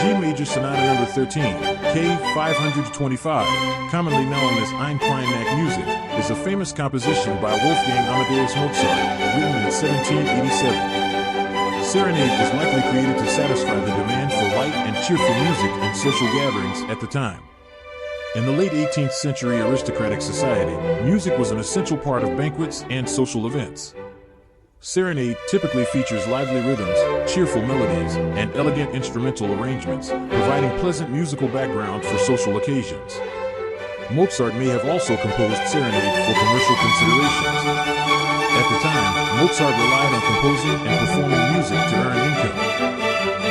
G major sonata number 13, K525, commonly known as Ein-Klein-Knack music, is a famous composition by Wolfgang Amadeus Mozart, written in 1787. Serenade was likely created to satisfy the demand for light and cheerful music in social gatherings at the time. In the late 18th century aristocratic society, music was an essential part of banquets and social events. Serenade typically features lively rhythms, cheerful melodies, and elegant instrumental arrangements, providing pleasant musical background for social occasions. Mozart may have also composed serenade for commercial considerations. At the time, Mozart relied on composing and performing music to earn income.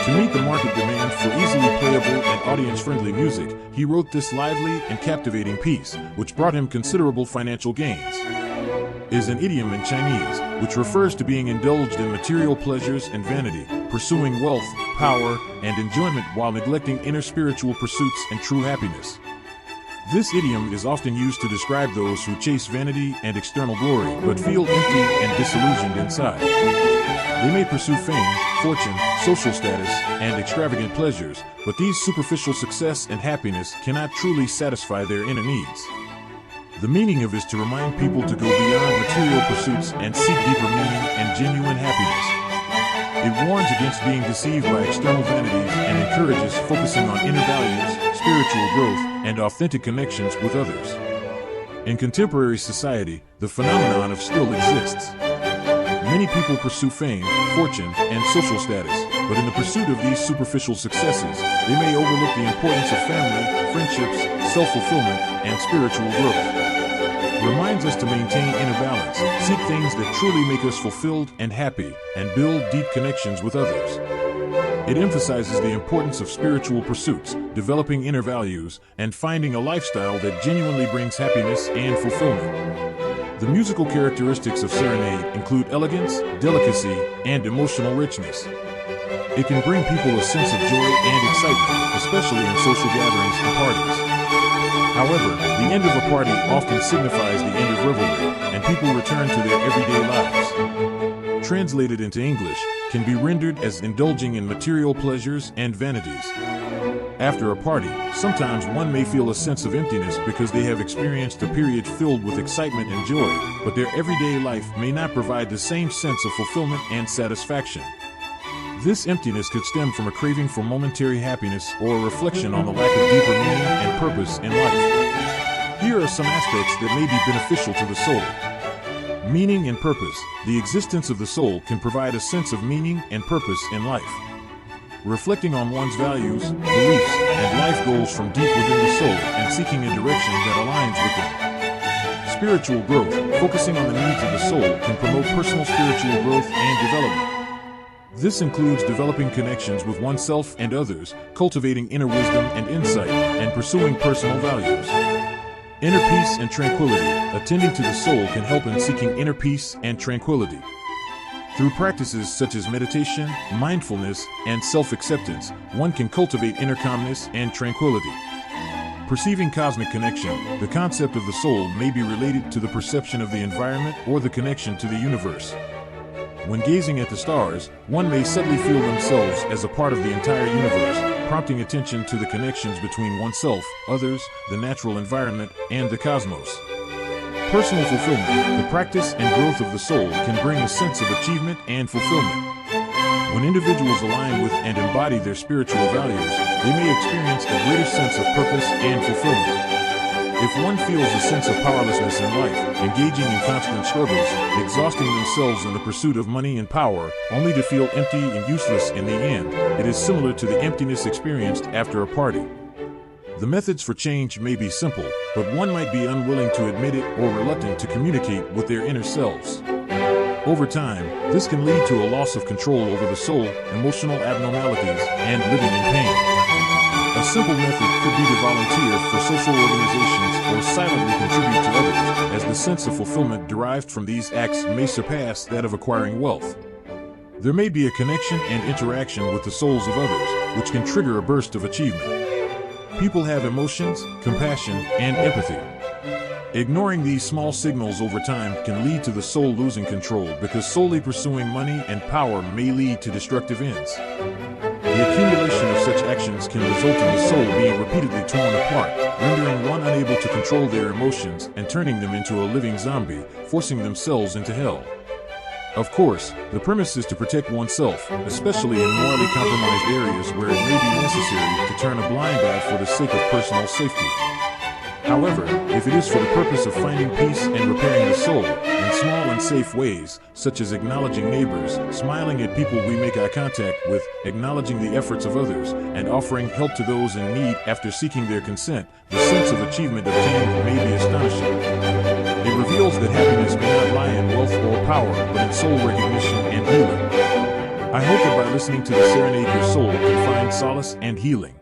To meet the market demand for easily playable and audience-friendly music, he wrote this lively and captivating piece, which brought him considerable financial gains. Is an idiom in Chinese, which refers to being indulged in material pleasures and vanity, pursuing wealth, power, and enjoyment while neglecting inner spiritual pursuits and true happiness. This idiom is often used to describe those who chase vanity and external glory, but feel empty and disillusioned inside. They may pursue fame, fortune, social status, and extravagant pleasures, but these superficial success and happiness cannot truly satisfy their inner needs. The meaning of it is to remind people to go beyond material pursuits and seek deeper meaning and genuine happiness. It warns against being deceived by external vanities and encourages focusing on inner values, spiritual growth, and authentic connections with others. In contemporary society, the phenomenon of still exists. Many people pursue fame, fortune, and social status, but in the pursuit of these superficial successes, they may overlook the importance of family, friendships, self-fulfillment, and spiritual growth. Reminds us to maintain inner balance, seek things that truly make us fulfilled and happy, and build deep connections with others. It emphasizes the importance of spiritual pursuits, developing inner values, and finding a lifestyle that genuinely brings happiness and fulfillment. The musical characteristics of serenade include elegance, delicacy, and emotional richness. It can bring people a sense of joy and excitement, especially in social gatherings and parties. However, the end of a party often signifies the end of revelry, and people return to their everyday lives. Translated into English, can be rendered as indulging in material pleasures and vanities. After a party, sometimes one may feel a sense of emptiness because they have experienced a period filled with excitement and joy, but their everyday life may not provide the same sense of fulfillment and satisfaction. This emptiness could stem from a craving for momentary happiness or a reflection on the lack of deeper meaning and purpose in life. Here are some aspects that may be beneficial to the soul. Meaning and purpose. The existence of the soul can provide a sense of meaning and purpose in life. Reflecting on one's values, beliefs, and life goals from deep within the soul and seeking a direction that aligns with them. Spiritual growth. Focusing on the needs of the soul can promote personal spiritual growth and development. This includes developing connections with oneself and others, cultivating inner wisdom and insight, and pursuing personal values. Inner peace and tranquility. Attending to the soul can help in seeking inner peace and tranquility. Through practices such as meditation, mindfulness, and self-acceptance, one can cultivate inner calmness and tranquility. Perceiving cosmic connection. The concept of the soul may be related to the perception of the environment or the connection to the universe. When gazing at the stars, one may subtly feel themselves as a part of the entire universe, prompting attention to the connections between oneself, others, the natural environment, and the cosmos. Personal fulfillment. The practice and growth of the soul can bring a sense of achievement and fulfillment. When individuals align with and embody their spiritual values, they may experience a greater sense of purpose and fulfillment. If one feels a sense of powerlessness in life, engaging in constant struggles, exhausting themselves in the pursuit of money and power, only to feel empty and useless in the end, it is similar to the emptiness experienced after a party. The methods for change may be simple, but one might be unwilling to admit it or reluctant to communicate with their inner selves. Over time, this can lead to a loss of control over the soul, emotional abnormalities, and living in pain. A simple method could be to volunteer for social organizations or silently contribute to others, as the sense of fulfillment derived from these acts may surpass that of acquiring wealth. There may be a connection and interaction with the souls of others, which can trigger a burst of achievement. People have emotions, compassion, and empathy. Ignoring these small signals over time can lead to the soul losing control because solely pursuing money and power may lead to destructive ends. The The accumulation of such actions can result in the soul being repeatedly torn apart, rendering one unable to control their emotions and turning them into a living zombie, forcing themselves into hell. Of course, the premise is to protect oneself, especially in morally compromised areas where it may be necessary to turn a blind eye for the sake of personal safety. However, if it is for the purpose of finding peace and repairing the soul, in small and safe ways, such as acknowledging neighbors, smiling at people we make eye contact with, acknowledging the efforts of others, and offering help to those in need after seeking their consent, the sense of achievement obtained may be astonishing. It reveals that happiness may not lie in wealth or power, but in soul recognition and healing. I hope that by listening to the Serenade, your soul can find solace and healing.